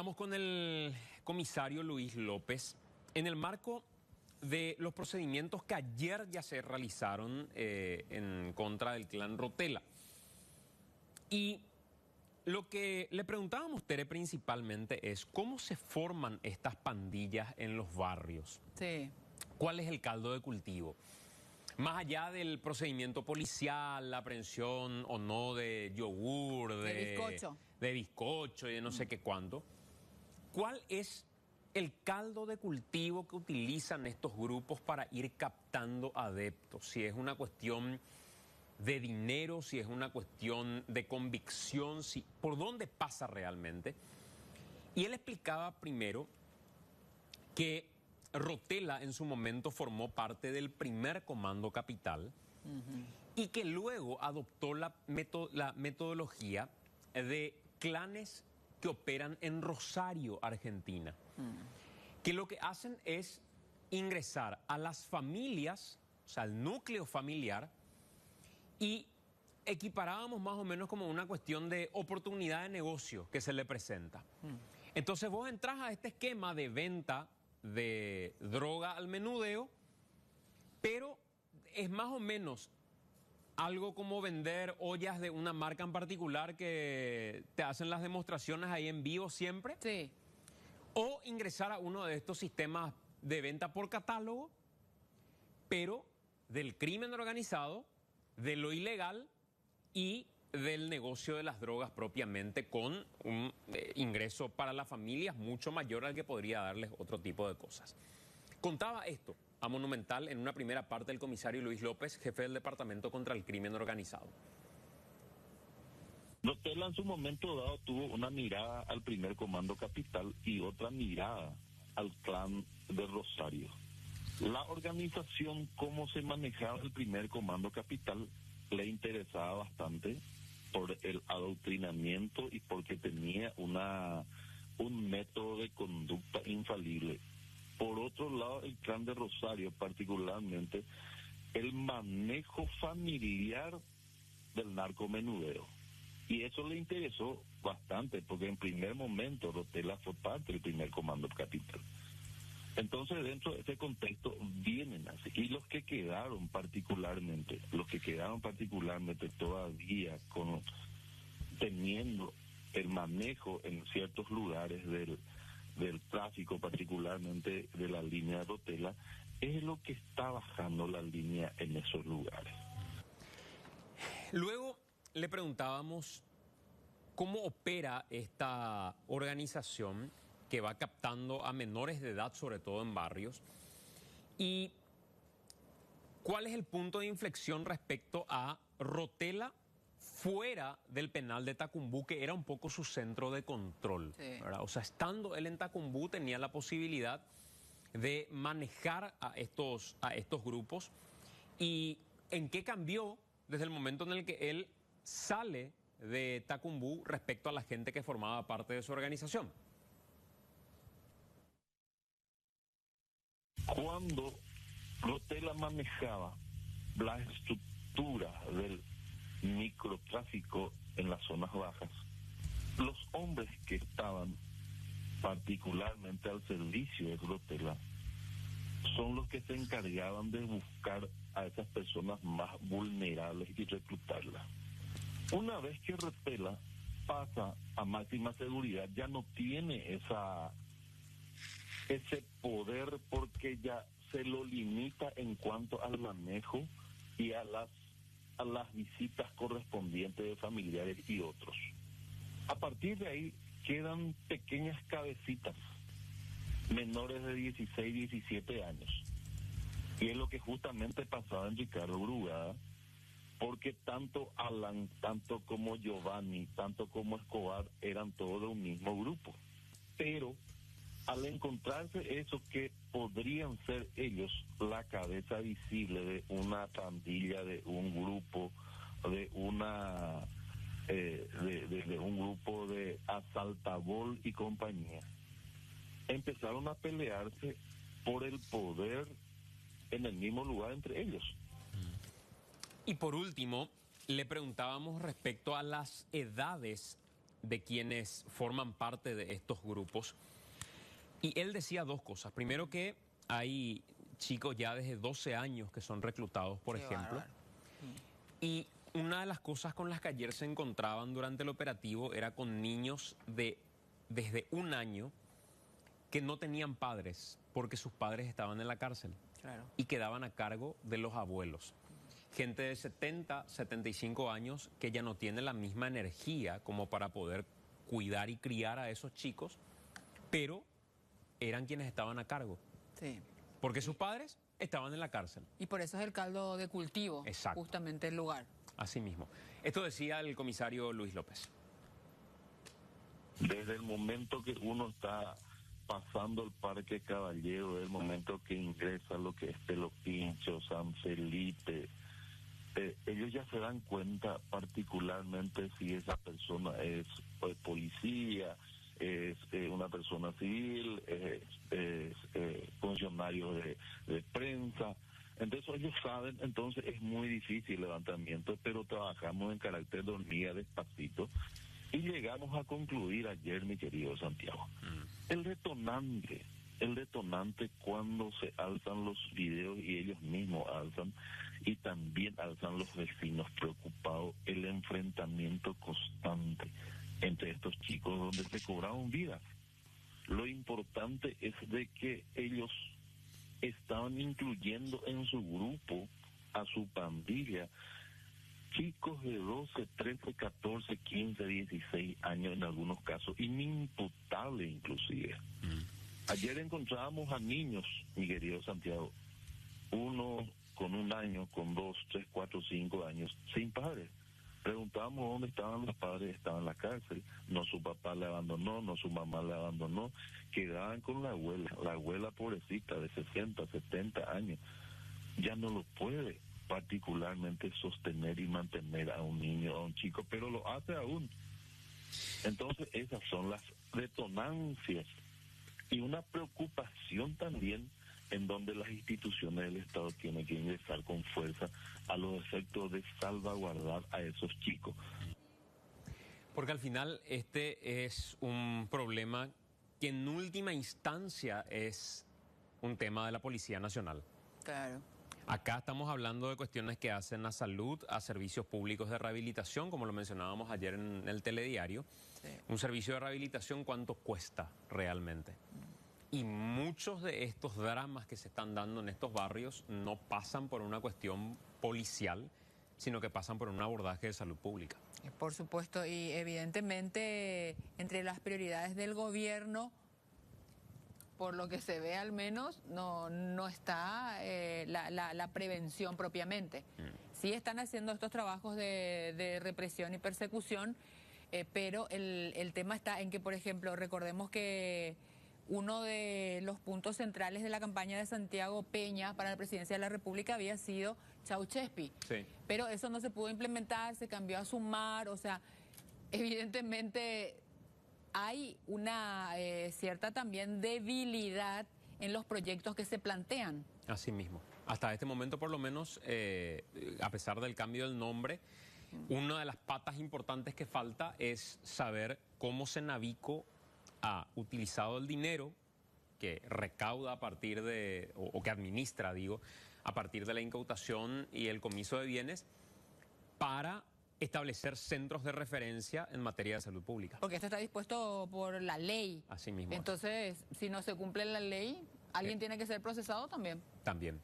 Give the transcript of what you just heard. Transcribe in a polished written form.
hablamos con el comisario Luis López en el marco de los procedimientos que ayer ya se realizaron en contra del clan Rotella. Y lo que le preguntábamos, Tere, principalmente es cómo se forman estas pandillas en los barrios. Sí. ¿Cuál es el caldo de cultivo? Más allá del procedimiento policial, la aprehensión o no de yogur, de bizcocho y de no sé qué cuánto, ¿cuál es el caldo de cultivo que utilizan estos grupos para ir captando adeptos? Si es una cuestión de dinero, si es una cuestión de convicción, si, ¿por dónde pasa realmente? Y él explicaba primero que Rotella en su momento formó parte del primer Comando Capital y que luego adoptó la metodología de clanes que operan en Rosario, Argentina, que lo que hacen es ingresar a las familias, o sea, al núcleo familiar, y equiparábamos más o menos como una cuestión de oportunidad de negocio que se le presenta. Entonces vos entras a este esquema de venta de droga al menudeo, pero es más o menos algo como vender ollas de una marca en particular que te hacen las demostraciones ahí en vivo siempre. Sí. O ingresar a uno de estos sistemas de venta por catálogo, pero del crimen organizado, de lo ilegal y del negocio de las drogas propiamente, con un ingreso para las familias mucho mayor al que podría darles otro tipo de cosas. Contaba esto a Monumental en una primera parte el comisario Luis López, jefe del Departamento contra el Crimen Organizado. Rotella en su momento dado tuvo una mirada al primer Comando Capital y otra mirada al clan de Rosario. La organización, cómo se manejaba el primer Comando Capital, le interesaba bastante por el adoctrinamiento y porque tenía un método de conducta infalible. Por otro lado, el clan de Rosario, particularmente, el manejo familiar del narcomenudeo. Y eso le interesó bastante, porque en primer momento Rotella fue parte del primer Comando Capital. Entonces, dentro de ese contexto vienen así. Y los que quedaron particularmente todavía teniendo el manejo en ciertos lugares del tráfico, particularmente de la línea de Rotella, es lo que está bajando la línea en esos lugares. Luego le preguntábamos cómo opera esta organización que va captando a menores de edad, sobre todo en barrios, y cuál es el punto de inflexión respecto a Rotella fuera del penal de Tacumbú, que era un poco su centro de control, ¿verdad? O sea, estando él en Tacumbú tenía la posibilidad de manejar a estos grupos. ¿Y en qué cambió desde el momento en el que él sale de Tacumbú respecto a la gente que formaba parte de su organización? Cuando Rotella manejaba la estructura del microtráfico en las zonas bajas, los hombres que estaban particularmente al servicio de Rotella son los que se encargaban de buscar a esas personas más vulnerables y reclutarlas. Una vez que Rotella pasa a máxima seguridad, ya no tiene ese poder, porque ya se lo limita en cuanto al manejo y a las visitas correspondientes de familiares y otros. A partir de ahí quedan pequeñas cabecitas, menores de 16, 17 años. Y es lo que justamente pasaba en Ricardo Brugada, porque tanto Alan, tanto como Giovanni, tanto como Escobar eran todos de un mismo grupo. Pero al encontrarse esos que podrían ser ellos la cabeza visible de una pandilla, de un grupo, de un grupo de Asaltabol y compañía, empezaron a pelearse por el poder en el mismo lugar entre ellos. Y por último, le preguntábamos respecto a las edades de quienes forman parte de estos grupos. Y él decía dos cosas. Primero, que hay chicos ya desde 12 años que son reclutados, por ejemplo. Bárbaro. Y una de las cosas con las que ayer se encontraban durante el operativo era con niños desde 1 año que no tenían padres porque sus padres estaban en la cárcel. Claro. Y quedaban a cargo de los abuelos. Gente de 70, 75 años que ya no tiene la misma energía como para poder cuidar y criar a esos chicos, pero eran quienes estaban a cargo. Sí. Porque sus padres estaban en la cárcel. Y por eso es el caldo de cultivo. Exacto. Justamente el lugar. Así mismo. Esto decía el comisario Luis López. Desde el momento que uno está pasando el Parque Caballero, desde el momento que ingresa lo que es Pelo Pincho, San Felipe, ellos ya se dan cuenta particularmente si esa persona es policía, es una persona civil, es funcionario de prensa. Entonces ellos saben, entonces es muy difícil el levantamiento, pero trabajamos en carácter de hormiga despacito y llegamos a concluir ayer, mi querido Santiago. El detonante cuando se alzan los videos y ellos mismos alzan, y también alzan los vecinos preocupados, el enfrentamiento constante entre estos chicos donde se cobraron vidas. Lo importante es de que ellos estaban incluyendo en su grupo, a su pandilla, chicos de 12, 13, 14, 15, 16 años en algunos casos, inimputables inclusive. Ayer encontrábamos a niños, mi querido Santiago, uno con 1 año, con 2, 3, 4, 5 años, sin padres. Preguntábamos dónde estaban los padres, estaban en la cárcel, no su papá le abandonó, no su mamá le abandonó, quedaban con la abuela pobrecita de 60, 70 años, ya no lo puede particularmente sostener y mantener a un niño, a un chico, pero lo hace aún. Entonces esas son las detonancias y una preocupación también en donde las instituciones del Estado tienen que ingresar con fuerza a los efectos de salvaguardar a esos chicos. Porque al final este es un problema que en última instancia es un tema de la Policía Nacional. Claro. Acá estamos hablando de cuestiones que hacen a salud, a servicios públicos de rehabilitación, como lo mencionábamos ayer en el telediario. Sí. Un servicio de rehabilitación, ¿cuánto cuesta realmente? Y muchos de estos dramas que se están dando en estos barrios no pasan por una cuestión policial, sino que pasan por un abordaje de salud pública. Por supuesto, y evidentemente entre las prioridades del gobierno, por lo que se ve al menos, no está la prevención propiamente. Sí están haciendo estos trabajos de represión y persecución, pero el tema está en que, por ejemplo, recordemos que uno de los puntos centrales de la campaña de Santiago Peña para la presidencia de la República había sido Ceausescu. Sí. Pero eso no se pudo implementar, se cambió a Sumar, o sea, evidentemente hay una cierta también debilidad en los proyectos que se plantean. Así mismo. Hasta este momento, por lo menos, a pesar del cambio del nombre, una de las patas importantes que falta es saber cómo Senavico ha utilizado el dinero que recauda a partir de, o que administra, digo, a partir de la incautación y el comiso de bienes para establecer centros de referencia en materia de salud pública. Porque esto está dispuesto por la ley. Así mismo. Entonces, si no se cumple la ley, alguien tiene que ser procesado también. También.